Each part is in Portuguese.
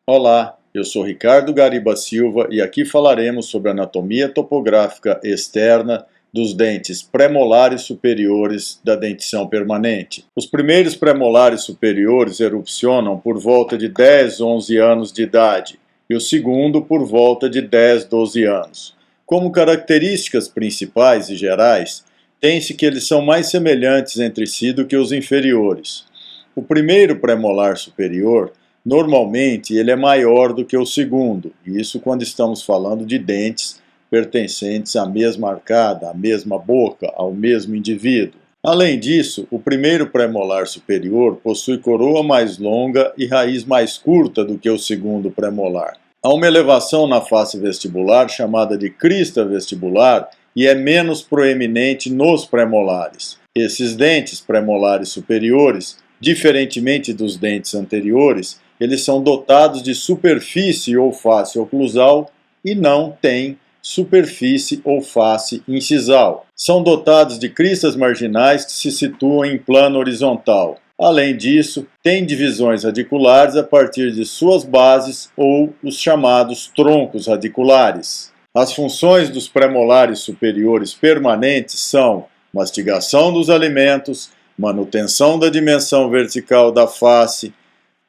Olá, eu sou Ricardo Gariba Silva e aqui falaremos sobre a anatomia topográfica externa dos dentes premolares superiores da dentição permanente. Os primeiros premolares superiores erupcionam por volta de 10, 11 anos de idade e o segundo por volta de 10, 12 anos. Como características principais e gerais, tem-se que eles são mais semelhantes entre si do que os inferiores. O primeiro premolar superior normalmente ele é maior do que o segundo, isso quando estamos falando de dentes pertencentes à mesma arcada, à mesma boca, ao mesmo indivíduo. Além disso, o primeiro premolar superior possui coroa mais longa e raiz mais curta do que o segundo premolar. Há uma elevação na face vestibular chamada de crista vestibular e é menos proeminente nos premolares. Esses dentes premolares superiores, diferentemente dos dentes anteriores, eles são dotados de superfície ou face oclusal e não têm superfície ou face incisal. São dotados de cristas marginais que se situam em plano horizontal. Além disso, têm divisões radiculares a partir de suas bases ou os chamados troncos radiculares. As funções dos premolares superiores permanentes são mastigação dos alimentos, manutenção da dimensão vertical da face.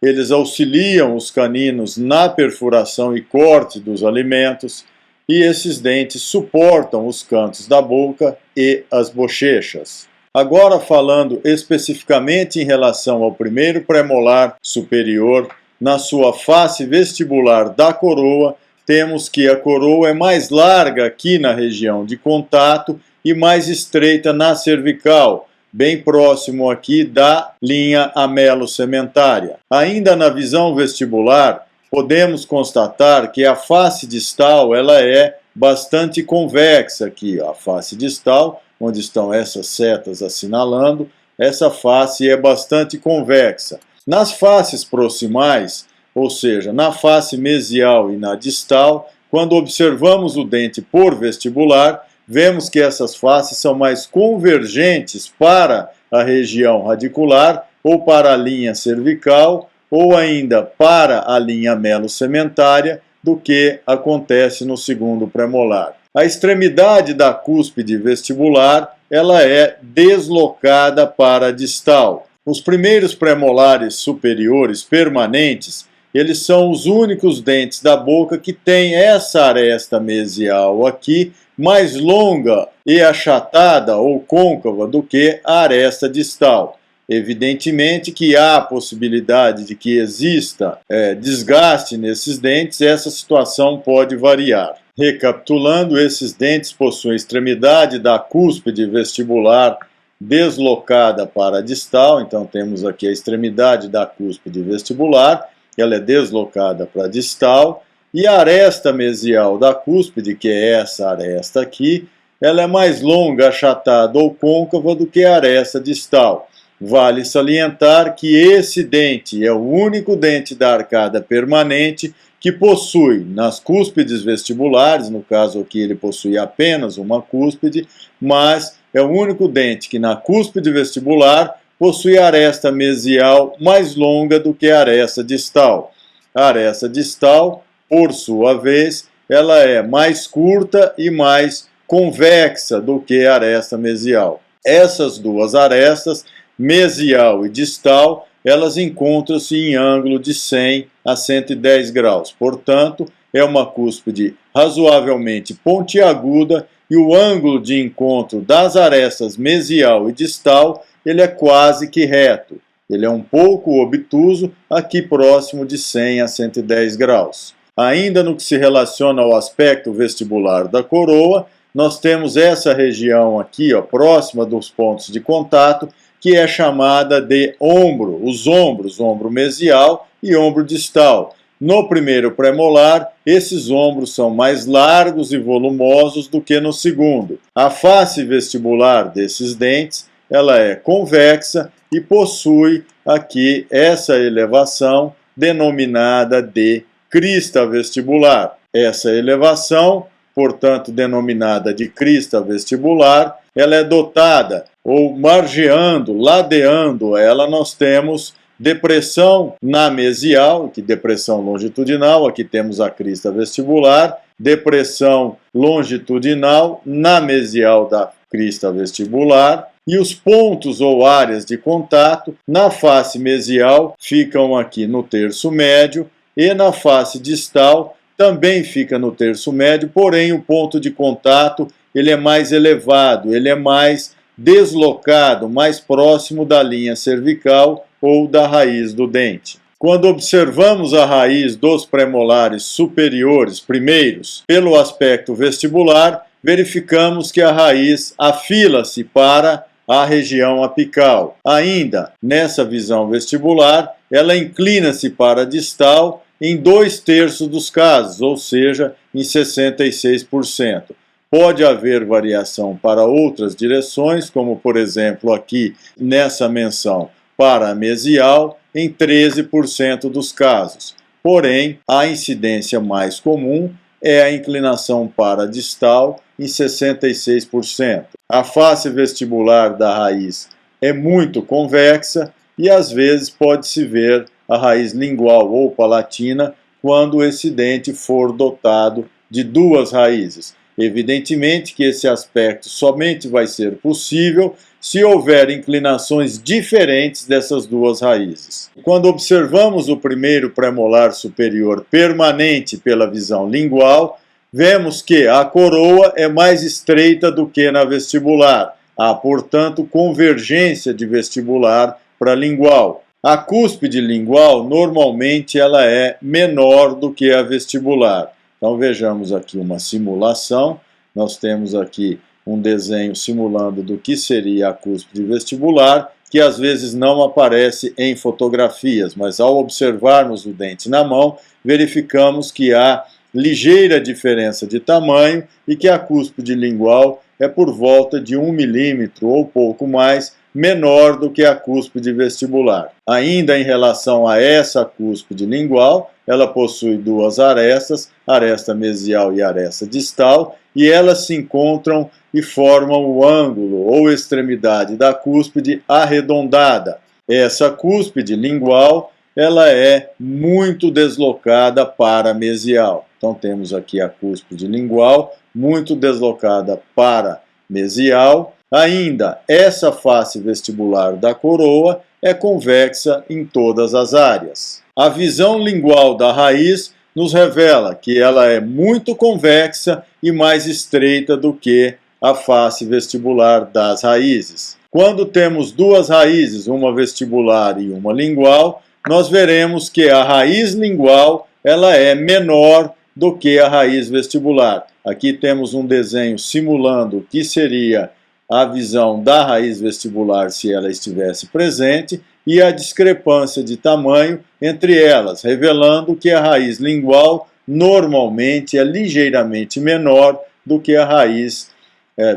Eles auxiliam os caninos na perfuração e corte dos alimentos, e esses dentes suportam os cantos da boca e as bochechas. Agora, falando especificamente em relação ao primeiro premolar superior, na sua face vestibular da coroa, temos que a coroa é mais larga aqui na região de contato e mais estreita na cervical, bem próximo aqui da linha amelo-sementária. Ainda na visão vestibular, podemos constatar que a face distal ela é bastante convexa aqui. A face distal, onde estão essas setas assinalando, essa face é bastante convexa. Nas faces proximais, ou seja, na face mesial e na distal, quando observamos o dente por vestibular, vemos que essas faces são mais convergentes para a região radicular ou para a linha cervical ou ainda para a linha amelo-sementária do que acontece no segundo premolar. A extremidade da cúspide vestibular ela é deslocada para a distal. Os primeiros premolares superiores permanentes eles são os únicos dentes da boca que têm essa aresta mesial aqui mais longa e achatada ou côncava do que a aresta distal. Evidentemente que há a possibilidade de que exista desgaste nesses dentes, essa situação pode variar. Recapitulando, esses dentes possuem extremidade da cúspide vestibular deslocada para a distal, então temos aqui a extremidade da cúspide vestibular, ela é deslocada para a distal, e a aresta mesial da cúspide, que é essa aresta aqui, ela é mais longa, achatada ou côncava do que a aresta distal. Vale salientar que esse dente é o único dente da arcada permanente que possui nas cúspides vestibulares, no caso aqui ele possui apenas uma cúspide, mas é o único dente que na cúspide vestibular possui a aresta mesial mais longa do que a aresta distal. A aresta distal, por sua vez, ela é mais curta e mais convexa do que a aresta mesial. Essas duas arestas, mesial e distal, elas encontram-se em ângulo de 100 a 110 graus. Portanto, é uma cúspide razoavelmente pontiaguda e o ângulo de encontro das arestas mesial e distal ele é quase que reto. Ele é um pouco obtuso, aqui próximo de 100 a 110 graus. Ainda no que se relaciona ao aspecto vestibular da coroa, nós temos essa região aqui, ó, próxima dos pontos de contato, que é chamada de ombro, os ombros, ombro mesial e ombro distal. No primeiro premolar, esses ombros são mais largos e volumosos do que no segundo. A face vestibular desses dentes, ela é convexa e possui aqui essa elevação denominada de crista vestibular. Essa elevação, portanto denominada de crista vestibular, ela é dotada ou margeando, ladeando ela, nós temos depressão na mesial, aqui depressão longitudinal, aqui temos a crista vestibular, depressão longitudinal na mesial da crista vestibular, e os pontos ou áreas de contato na face mesial ficam aqui no terço médio e na face distal também fica no terço médio, porém o ponto de contato ele é mais elevado, ele é mais deslocado, mais próximo da linha cervical ou da raiz do dente. Quando observamos a raiz dos premolares superiores primeiros pelo aspecto vestibular, verificamos que a raiz afila-se para a região apical. Ainda, nessa visão vestibular, ela inclina-se para a distal em 2/3 dos casos, ou seja, em 66%. Pode haver variação para outras direções, como por exemplo aqui nessa menção para a mesial, em 13% dos casos. Porém, a incidência mais comum é a inclinação para a distal, em 66%. A face vestibular da raiz é muito convexa e às vezes pode-se ver a raiz lingual ou palatina quando esse dente for dotado de duas raízes. Evidentemente que esse aspecto somente vai ser possível se houver inclinações diferentes dessas duas raízes. Quando observamos o primeiro premolar superior permanente pela visão lingual, vemos que a coroa é mais estreita do que na vestibular. Há, portanto, convergência de vestibular para lingual. A cúspide lingual, normalmente, ela é menor do que a vestibular. Então vejamos aqui uma simulação, nós temos aqui um desenho simulando do que seria a cúspide vestibular, que às vezes não aparece em fotografias, mas ao observarmos o dente na mão, verificamos que há ligeira diferença de tamanho e que a cúspide lingual é por volta de 1 milímetro ou pouco mais menor do que a cúspide vestibular. Ainda em relação a essa cúspide lingual, ela possui duas arestas, aresta mesial e aresta distal, e elas se encontram e formam o ângulo ou extremidade da cúspide arredondada. Essa cúspide lingual, ela é muito deslocada para a mesial. Então temos aqui a cúspide lingual muito deslocada para mesial. Ainda, essa face vestibular da coroa é convexa em todas as áreas. A visão lingual da raiz nos revela que ela é muito convexa e mais estreita do que a face vestibular das raízes. Quando temos duas raízes, uma vestibular e uma lingual, nós veremos que a raiz lingual ela é menor do que a raiz vestibular. Aqui temos um desenho simulando o que seria a visão da raiz vestibular se ela estivesse presente e a discrepância de tamanho entre elas, revelando que a raiz lingual normalmente é ligeiramente menor do que a raiz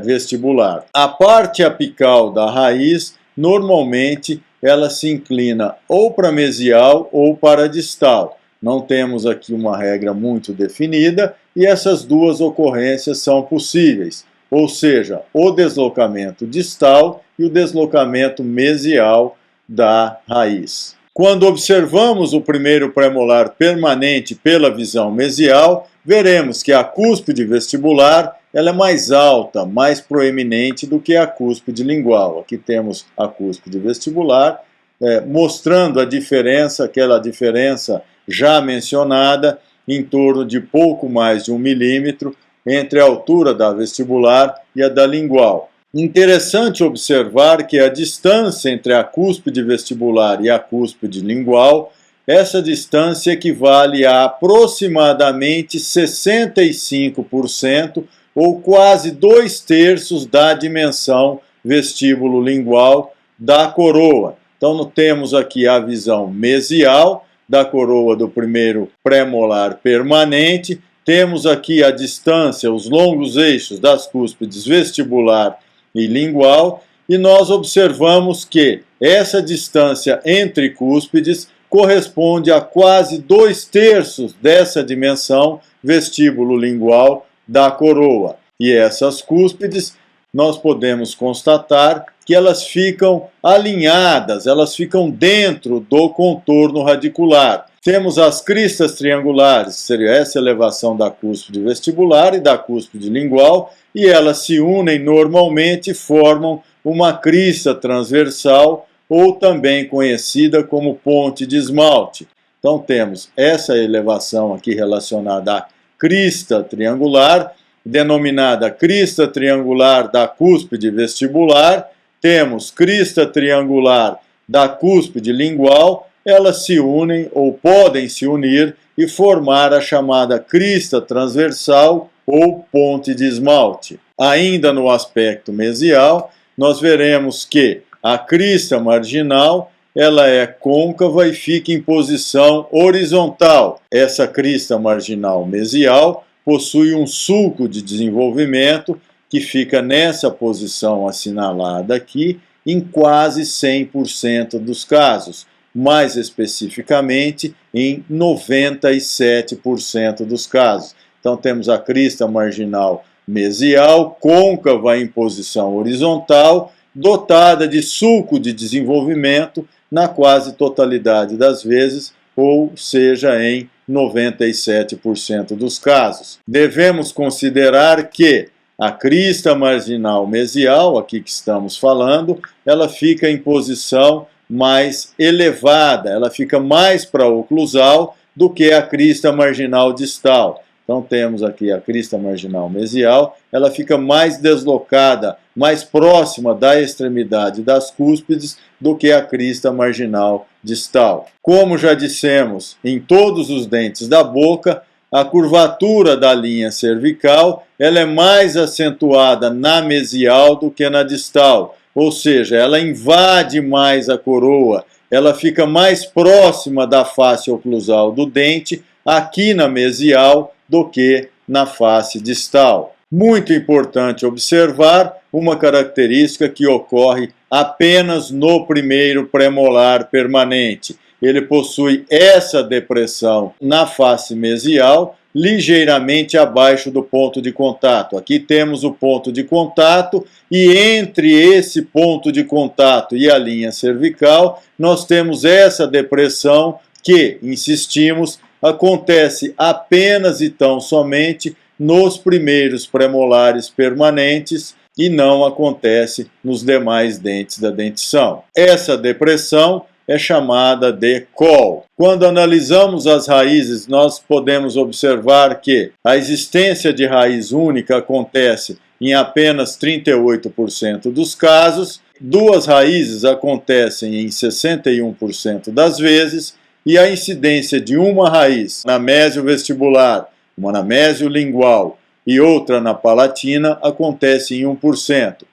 vestibular. A parte apical da raiz, normalmente, ela se inclina ou para mesial ou para distal. Não temos aqui uma regra muito definida e essas duas ocorrências são possíveis, ou seja, o deslocamento distal e o deslocamento mesial da raiz. Quando observamos o primeiro premolar permanente pela visão mesial, veremos que a cúspide vestibular ela é mais alta, mais proeminente do que a cúspide lingual. Aqui temos a cúspide vestibular, mostrando a diferença, aquela diferença já mencionada, em torno de pouco mais de 1 milímetro entre a altura da vestibular e a da lingual. Interessante observar que a distância entre a cúspide vestibular e a cúspide lingual, essa distância equivale a aproximadamente 65% ou quase 2/3 da dimensão vestíbulo-lingual da coroa. Então, temos aqui a visão mesial da coroa do primeiro premolar permanente, temos aqui a distância, os longos eixos das cúspides vestibular e lingual, e nós observamos que essa distância entre cúspides corresponde a quase 2/3 dessa dimensão vestíbulo-lingual da coroa. E essas cúspides, nós podemos constatar que elas ficam alinhadas, elas ficam dentro do contorno radicular. Temos as cristas triangulares, que seria essa elevação da cúspide vestibular e da cúspide lingual, e elas se unem normalmente e formam uma crista transversal, ou também conhecida como ponte de esmalte. Então temos essa elevação aqui relacionada à crista triangular, denominada crista triangular da cúspide vestibular. Temos crista triangular da cúspide lingual, elas se unem ou podem se unir e formar a chamada crista transversal ou ponte de esmalte. Ainda no aspecto mesial, nós veremos que a crista marginal ela é côncava e fica em posição horizontal. Essa crista marginal mesial possui um sulco de desenvolvimento que fica nessa posição assinalada aqui em quase 100% dos casos, mais especificamente em 97% dos casos. Então temos a crista marginal mesial, côncava em posição horizontal, dotada de sulco de desenvolvimento na quase totalidade das vezes, ou seja, em 97% dos casos. Devemos considerar que a crista marginal mesial, aqui que estamos falando, ela fica em posição mais elevada, ela fica mais para oclusal do que a crista marginal distal. Então temos aqui a crista marginal mesial, ela fica mais deslocada, mais próxima da extremidade das cúspides do que a crista marginal distal. Como já dissemos, em todos os dentes da boca, a curvatura da linha cervical ela é mais acentuada na mesial do que na distal, ou seja, ela invade mais a coroa, ela fica mais próxima da face oclusal do dente aqui na mesial do que na face distal. Muito importante observar uma característica que ocorre apenas no primeiro premolar permanente. Ele possui essa depressão na face mesial, ligeiramente abaixo do ponto de contato. Aqui temos o ponto de contato e entre esse ponto de contato e a linha cervical, nós temos essa depressão que, insistimos, acontece apenas e tão somente nos primeiros premolares permanentes e não acontece nos demais dentes da dentição. Essa depressão é chamada de col. Quando analisamos as raízes, nós podemos observar que a existência de raiz única acontece em apenas 38% dos casos, duas raízes acontecem em 61% das vezes, e a incidência de uma raiz na mesiovestibular, uma na mesiolingual e outra na palatina acontece em 1%.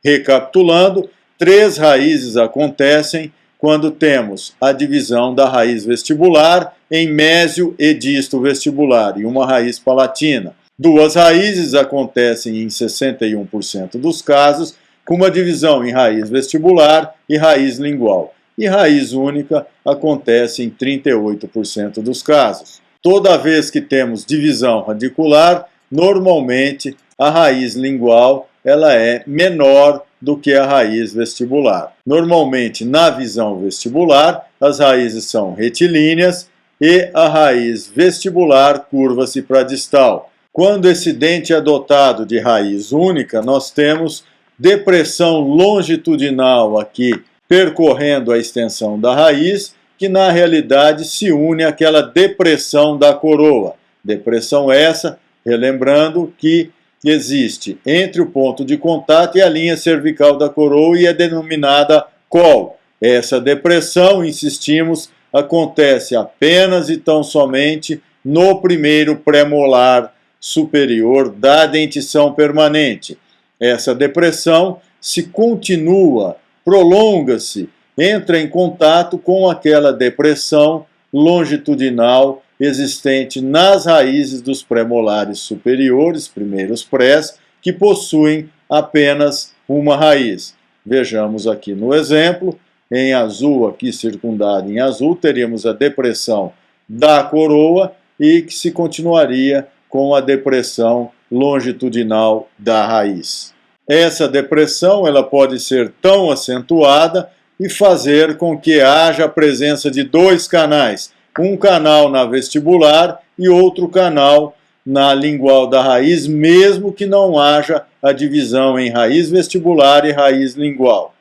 Recapitulando, 3 raízes acontecem quando temos a divisão da raiz vestibular em mésio e disto vestibular e uma raiz palatina. 2 raízes acontecem em 61% dos casos, com uma divisão em raiz vestibular e raiz lingual. E raiz única acontece em 38% dos casos. Toda vez que temos divisão radicular, normalmente a raiz lingual ela é menor do que a raiz vestibular. Normalmente, na visão vestibular, as raízes são retilíneas e a raiz vestibular curva-se para distal. Quando esse dente é dotado de raiz única, nós temos depressão longitudinal aqui, percorrendo a extensão da raiz, que na realidade se une àquela depressão da coroa. Depressão essa, relembrando que existe entre o ponto de contato e a linha cervical da coroa e é denominada col. Essa depressão, insistimos, acontece apenas e tão somente no primeiro premolar superior da dentição permanente. Essa depressão se continua, prolonga-se, entra em contato com aquela depressão longitudinal existente nas raízes dos premolares superiores, primeiros prés, que possuem apenas uma raiz. Vejamos aqui no exemplo, em azul, aqui circundado em azul, teríamos a depressão da coroa e que se continuaria com a depressão longitudinal da raiz. essa depressão ela pode ser tão acentuada e fazer com que haja a presença de dois canais, um canal na vestibular e outro canal na lingual da raiz, mesmo que não haja a divisão em raiz vestibular e raiz lingual.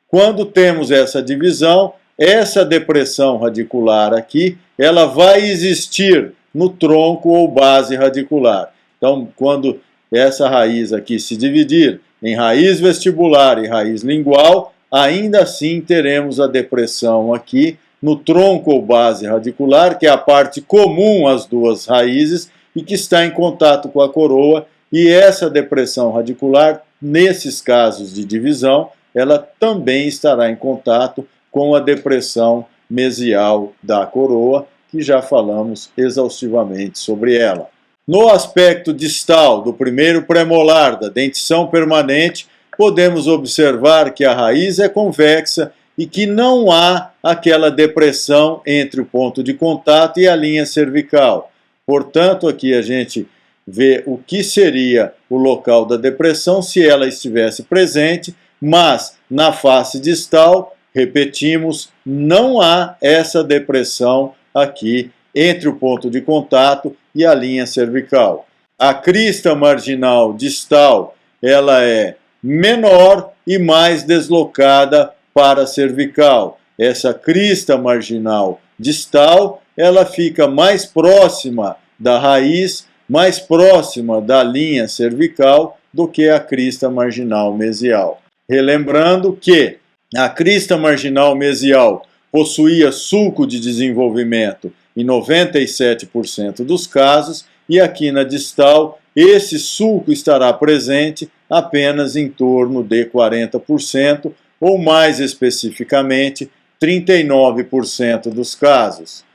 Quando temos essa divisão, essa depressão radicular aqui, ela vai existir no tronco ou base radicular. Então, quando essa raiz aqui se dividir em raiz vestibular e raiz lingual, ainda assim teremos a depressão aqui no tronco ou base radicular, que é a parte comum às duas raízes e que está em contato com a coroa, e essa depressão radicular, nesses casos de divisão, ela também estará em contato com a depressão mesial da coroa, que já falamos exaustivamente sobre ela. No aspecto distal do primeiro premolar da dentição permanente, podemos observar que a raiz é convexa e que não há aquela depressão entre o ponto de contato e a linha cervical. Portanto, aqui a gente vê o que seria o local da depressão se ela estivesse presente, mas na face distal, repetimos, não há essa depressão aqui entre o ponto de contato e a linha cervical. A crista marginal distal, ela é menor e mais deslocada para a cervical. Essa crista marginal distal, ela fica mais próxima da raiz, mais próxima da linha cervical do que a crista marginal mesial. Relembrando que a crista marginal mesial possuía sulco de desenvolvimento em 97% dos casos, e aqui na distal, esse sulco estará presente apenas em torno de 40%, ou mais especificamente, 39% dos casos.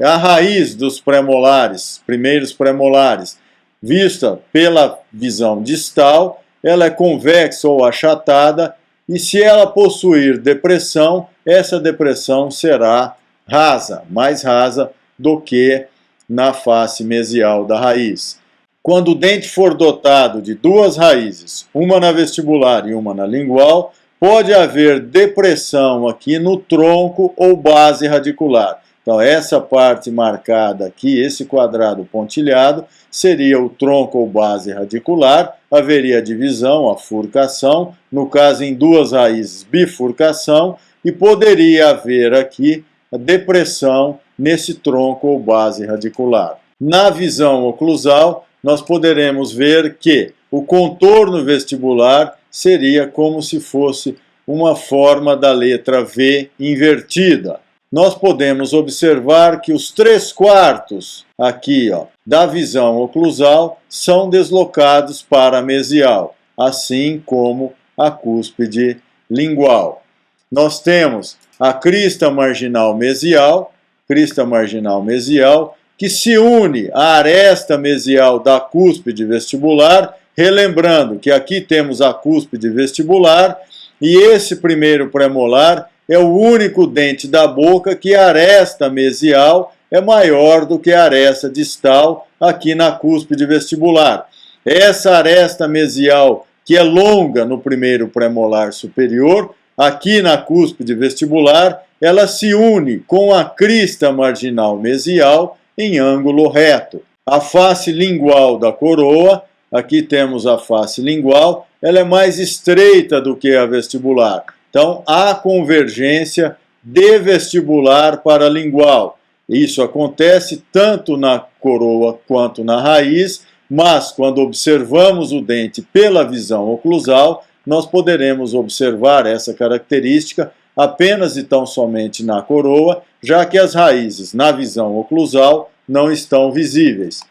A raiz dos premolares, primeiros premolares, vista pela visão distal, ela é convexa ou achatada, e se ela possuir depressão, essa depressão será rasa, mais rasa do que na face mesial da raiz. Quando o dente for dotado de duas raízes, uma na vestibular e uma na lingual, pode haver depressão aqui no tronco ou base radicular. Então, essa parte marcada aqui, esse quadrado pontilhado, seria o tronco ou base radicular, haveria divisão, a furcação, no caso em duas raízes, bifurcação, e poderia haver aqui a depressão nesse tronco ou base radicular. Na visão oclusal, nós poderemos ver que o contorno vestibular seria como se fosse uma forma da letra V invertida. Nós podemos observar que os 3/4 aqui, da visão oclusal são deslocados para a mesial, assim como a cúspide lingual. Nós temos a crista marginal mesial, que se une à aresta mesial da cúspide vestibular, relembrando que aqui temos a cúspide vestibular e esse primeiro premolar é o único dente da boca que a aresta mesial é maior do que a aresta distal aqui na cúspide vestibular. Essa aresta mesial, que é longa no primeiro premolar superior, aqui na cúspide vestibular, ela se une com a crista marginal mesial em ângulo reto. A face lingual da coroa, aqui temos a face lingual, ela é mais estreita do que a vestibular. Então, há convergência de vestibular para lingual. Isso acontece tanto na coroa quanto na raiz, mas quando observamos o dente pela visão oclusal, nós poderemos observar essa característica apenas e tão somente na coroa, já que as raízes na visão oclusal não estão visíveis.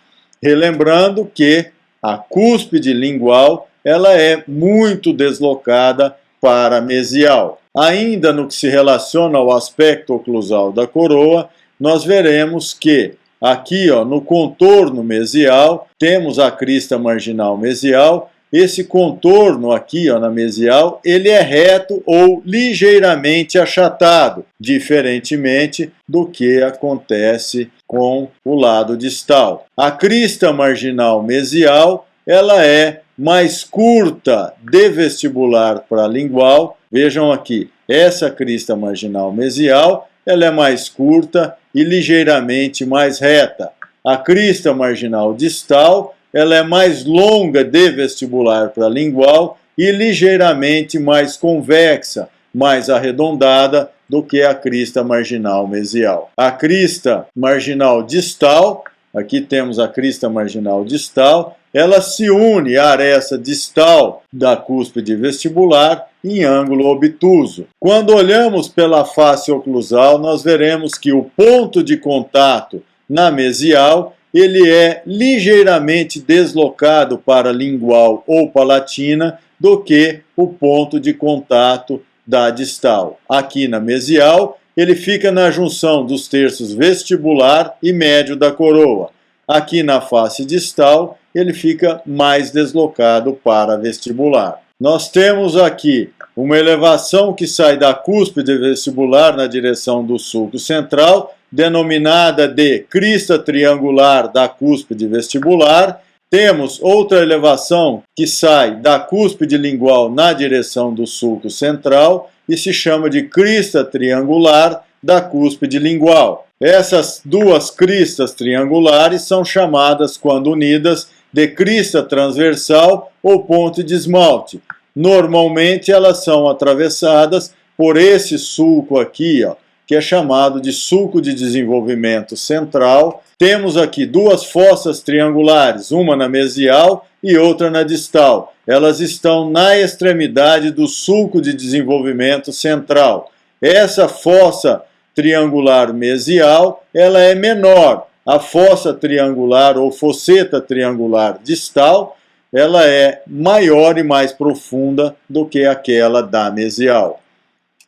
Relembrando que a cúspide lingual ela é muito deslocada para a mesial. Ainda no que se relaciona ao aspecto oclusal da coroa, nós veremos que aqui no contorno mesial temos a crista marginal mesial. Esse contorno aqui na mesial, ele é reto ou ligeiramente achatado, diferentemente do que acontece com o lado distal. A crista marginal mesial, ela é mais curta de vestibular para lingual. Vejam aqui, essa crista marginal mesial, ela é mais curta e ligeiramente mais reta. A crista marginal distal, ela é mais longa de vestibular para lingual e ligeiramente mais convexa, mais arredondada do que a crista marginal mesial. A crista marginal distal, aqui temos a crista marginal distal, ela se une à aresta distal da cúspide vestibular em ângulo obtuso. Quando olhamos pela face oclusal, nós veremos que o ponto de contato na mesial, ele é ligeiramente deslocado para lingual ou palatina do que o ponto de contato da distal. Aqui na mesial, ele fica na junção dos terços vestibular e médio da coroa. Aqui na face distal, ele fica mais deslocado para vestibular. Nós temos aqui uma elevação que sai da cúspide vestibular na direção do sulco central, denominada de crista triangular da cúspide vestibular. Temos outra elevação que sai da cúspide lingual na direção do sulco central e se chama de crista triangular da cúspide lingual. Essas duas cristas triangulares são chamadas, quando unidas, de crista transversal ou ponte de esmalte. Normalmente elas são atravessadas por esse sulco aqui, que é chamado de sulco de desenvolvimento central. Temos aqui duas fossas triangulares, uma na mesial e outra na distal. Elas estão na extremidade do sulco de desenvolvimento central. Essa fossa triangular mesial, ela é menor. A fossa triangular ou fosseta triangular distal, ela é maior e mais profunda do que aquela da mesial.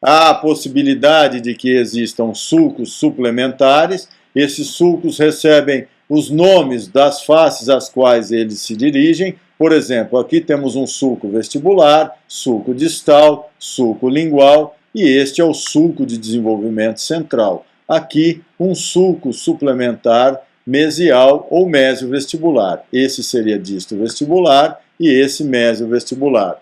Há a possibilidade de que existam sulcos suplementares. Esses sulcos recebem os nomes das faces às quais eles se dirigem. Por exemplo, aqui temos um sulco vestibular, sulco distal, sulco lingual, e este é o sulco de desenvolvimento central. Aqui, um sulco suplementar mesial ou mesiovestibular. Esse seria disto vestibular e esse mesiovestibular.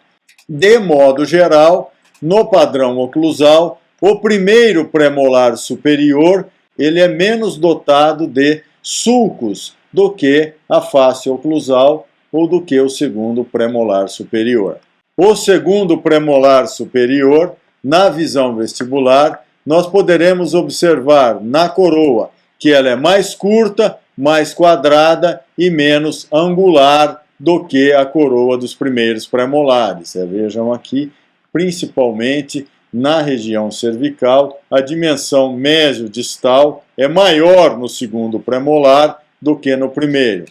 De modo geral, no padrão oclusal, o primeiro premolar superior ele é menos dotado de sulcos do que a face oclusal ou do que o segundo premolar superior. O segundo premolar superior, na visão vestibular, nós poderemos observar na coroa que ela é mais curta, mais quadrada e menos angular do que a coroa dos primeiros premolares. Vejam aqui, principalmente na região cervical, a dimensão mesiodistal é maior no segundo premolar do que no primeiro.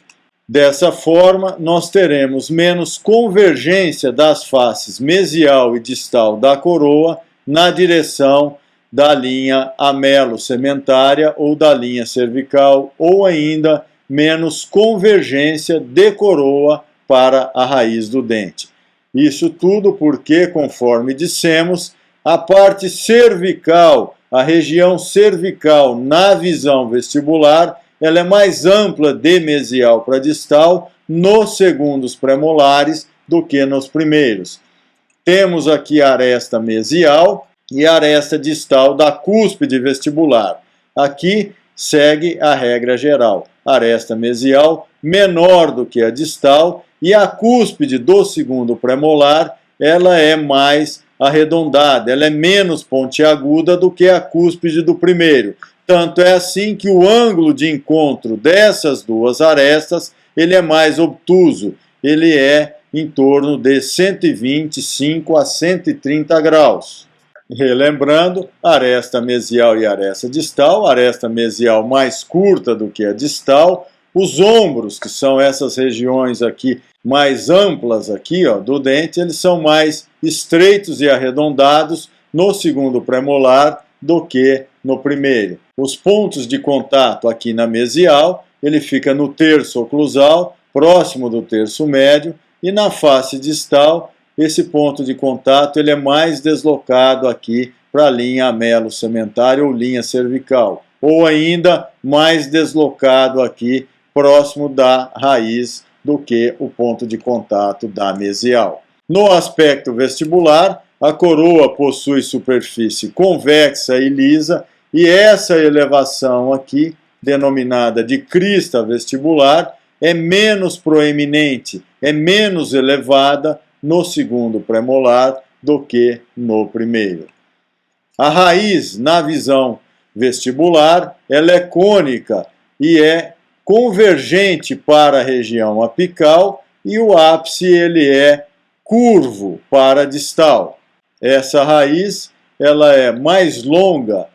Dessa forma, nós teremos menos convergência das faces mesial e distal da coroa na direção da linha amelo-sementária ou da linha cervical, ou ainda menos convergência de coroa para a raiz do dente. Isso tudo porque, conforme dissemos, a parte cervical, a região cervical na visão vestibular, ela é mais ampla de mesial para distal nos segundos premolares do que nos primeiros. Temos aqui a aresta mesial e a aresta distal da cúspide vestibular. Aqui segue a regra geral. A aresta mesial menor do que a distal e a cúspide do segundo premolar, ela é mais arredondada, ela é menos pontiaguda do que a cúspide do primeiro. Tanto é assim que o ângulo de encontro dessas duas arestas, ele é mais obtuso. Ele é em torno de 125 a 130 graus. Relembrando, aresta mesial e aresta distal, aresta mesial mais curta do que a distal, os ombros, que são essas regiões aqui mais amplas aqui, do dente, eles são mais estreitos e arredondados no segundo premolar do que no primeiro. Os pontos de contato aqui na mesial, ele fica no terço oclusal, próximo do terço médio, e na face distal, esse ponto de contato ele é mais deslocado aqui para a linha amelo-sementária ou linha cervical, ou ainda mais deslocado aqui próximo da raiz do que o ponto de contato da mesial. No aspecto vestibular, a coroa possui superfície convexa e lisa, e essa elevação aqui, denominada de crista vestibular, é menos proeminente, é menos elevada no segundo premolar do que no primeiro. A raiz, na visão vestibular, ela é cônica e é convergente para a região apical, e o ápice ele é curvo para a distal. Essa raiz ela é mais longa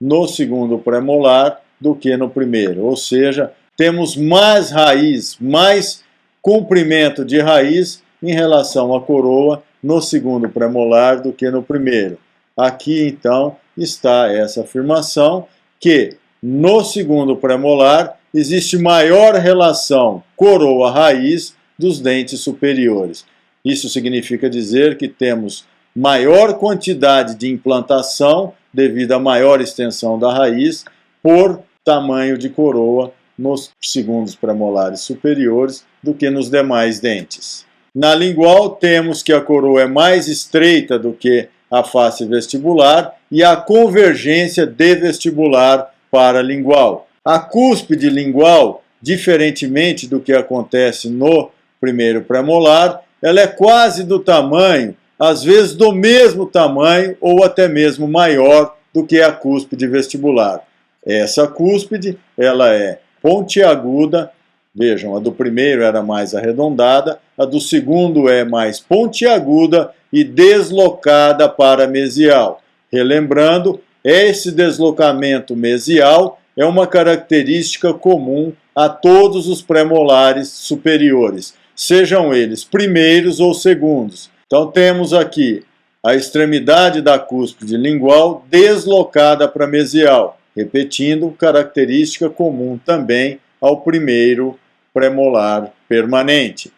no segundo premolar do que no primeiro, ou seja, temos mais raiz, mais comprimento de raiz em relação à coroa no segundo premolar do que no primeiro. Aqui, então, está essa afirmação que no segundo premolar existe maior relação coroa-raiz dos dentes superiores. Isso significa dizer que temos maior quantidade de implantação devido à maior extensão da raiz por tamanho de coroa nos segundos premolares superiores do que nos demais dentes. Na lingual, temos que a coroa é mais estreita do que a face vestibular e a convergência de vestibular para lingual. A cúspide lingual, diferentemente do que acontece no primeiro premolar, ela é quase do tamanho, às vezes do mesmo tamanho ou até mesmo maior do que a cúspide vestibular. Essa cúspide, ela é pontiaguda, vejam, a do primeiro era mais arredondada, a do segundo é mais pontiaguda e deslocada para mesial. Relembrando, esse deslocamento mesial é uma característica comum a todos os premolares superiores, sejam eles primeiros ou segundos. Então temos aqui a extremidade da cúspide lingual deslocada para mesial, repetindo, característica comum também ao primeiro premolar permanente.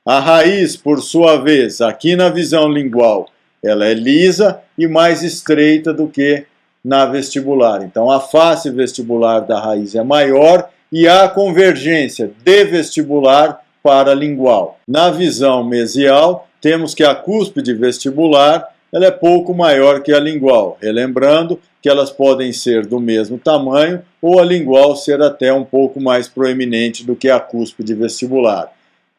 A raiz, por sua vez, aqui na visão lingual, ela é lisa e mais estreita do que na vestibular. Então, a face vestibular da raiz é maior e há convergência de vestibular para lingual. Na visão mesial, temos que a cúspide vestibular ela é pouco maior que a lingual, relembrando que elas podem ser do mesmo tamanho ou a lingual ser até um pouco mais proeminente do que a cúspide vestibular.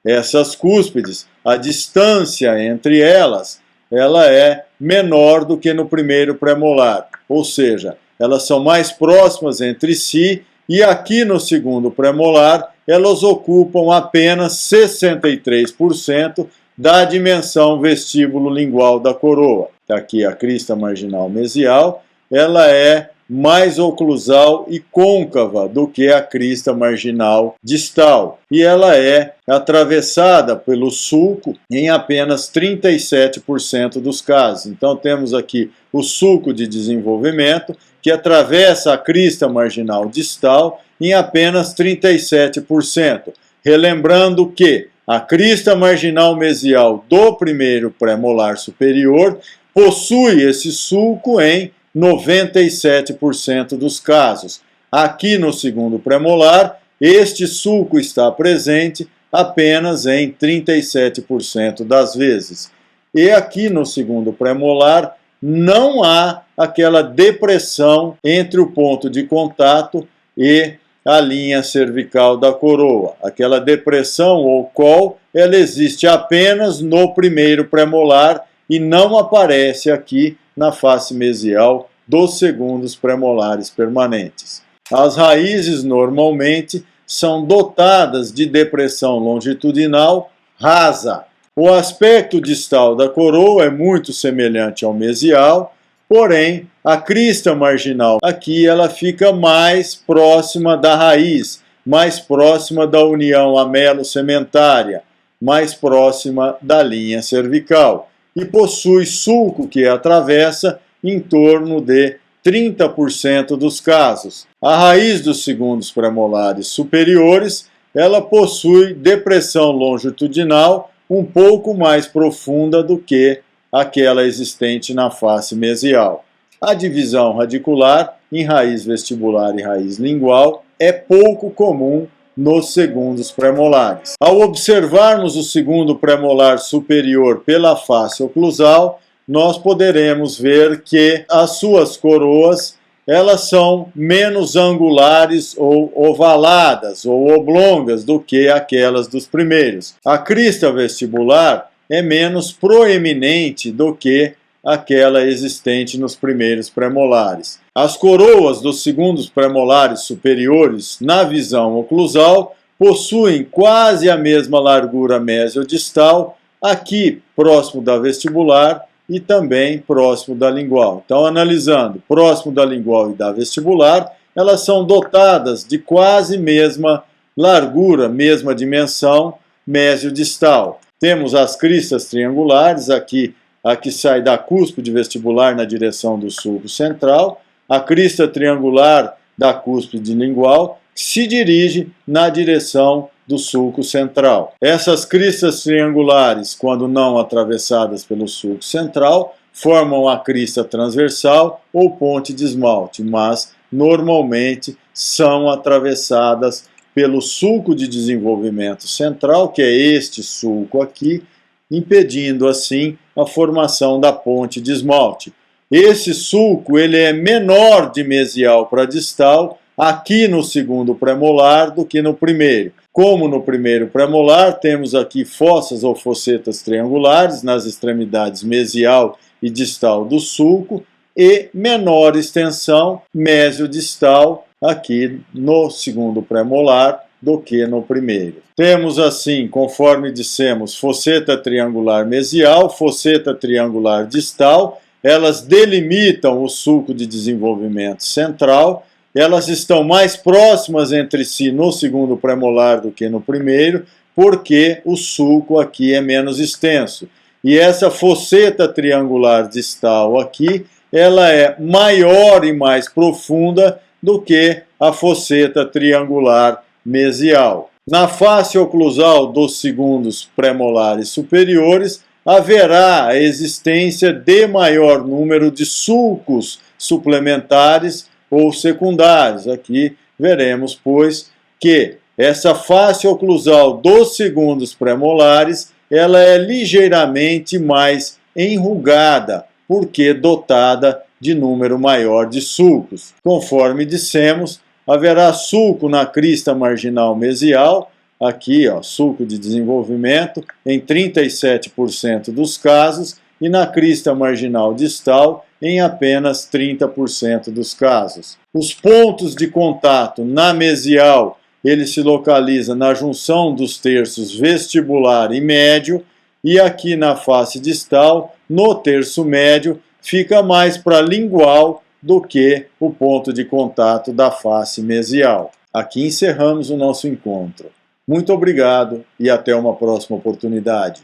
Essas cúspides, a distância entre elas, ela é menor do que no primeiro premolar, ou seja, elas são mais próximas entre si e aqui no segundo premolar elas ocupam apenas 63% da dimensão vestíbulo lingual da coroa. Aqui a crista marginal mesial, ela é mais oclusal e côncava do que a crista marginal distal. E ela é atravessada pelo sulco em apenas 37% dos casos. Então temos aqui o sulco de desenvolvimento que atravessa a crista marginal distal em apenas 37%. Relembrando que a crista marginal mesial do primeiro premolar superior possui esse sulco em 97% dos casos. Aqui no segundo premolar, este sulco está presente apenas em 37% das vezes. E aqui no segundo premolar, não há aquela depressão entre o ponto de contato e a linha cervical da coroa. Aquela depressão ou col, ela existe apenas no primeiro premolar e não aparece aqui na face mesial dos segundos premolares permanentes. As raízes normalmente são dotadas de depressão longitudinal rasa. O aspecto distal da coroa é muito semelhante ao mesial, porém a crista marginal aqui ela fica mais próxima da raiz, mais próxima da união amelo-sementária, mais próxima da linha cervical e possui sulco que atravessa em torno de 30% dos casos. A raiz dos segundos premolares superiores, ela possui depressão longitudinal um pouco mais profunda do que aquela existente na face mesial. A divisão radicular em raiz vestibular e raiz lingual é pouco comum nos segundos premolares. Ao observarmos o segundo premolar superior pela face oclusal, nós poderemos ver que as suas coroas elas são menos angulares ou ovaladas ou oblongas do que aquelas dos primeiros. A crista vestibular é menos proeminente do que aquela existente nos primeiros premolares. As coroas dos segundos premolares superiores, na visão oclusal, possuem quase a mesma largura mesiodistal, aqui próximo da vestibular e também próximo da lingual. Então, analisando próximo da lingual e da vestibular, elas são dotadas de quase mesma largura, mesma dimensão mesiodistal. Temos as cristas triangulares, aqui a que sai da cúspide vestibular na direção do sulco central, a crista triangular da cúspide lingual, que se dirige na direção do sulco central. Essas cristas triangulares, quando não atravessadas pelo sulco central, formam a crista transversal ou ponte de esmalte, mas normalmente são atravessadas pelo sulco de desenvolvimento central, que é este sulco aqui, impedindo assim a formação da ponte de esmalte. Esse sulco ele é menor de mesial para distal aqui no segundo premolar do que no primeiro. Como no primeiro premolar, temos aqui fossas ou fossetas triangulares nas extremidades mesial e distal do sulco e menor extensão mesiodistal aqui no segundo premolar do que no primeiro. Temos assim, conforme dissemos, fosseta triangular mesial, fosseta triangular distal, elas delimitam o sulco de desenvolvimento central, elas estão mais próximas entre si no segundo premolar do que no primeiro, porque o sulco aqui é menos extenso. E essa fosseta triangular distal aqui, ela é maior e mais profunda do que a fosseta triangular mesial. Na face oclusal dos segundos premolares superiores, haverá a existência de maior número de sulcos suplementares ou secundários. Aqui veremos, pois, que essa face oclusal dos segundos premolares ela é ligeiramente mais enrugada, porque dotada de número maior de sulcos. Conforme dissemos, haverá sulco na crista marginal mesial, aqui, ó, sulco de desenvolvimento, em 37% dos casos, e na crista marginal distal, em apenas 30% dos casos. Os pontos de contato na mesial, ele se localiza na junção dos terços vestibular e médio, e aqui na face distal, no terço médio, fica mais para lingual do que o ponto de contato da face mesial. Aqui encerramos o nosso encontro. Muito obrigado e até uma próxima oportunidade.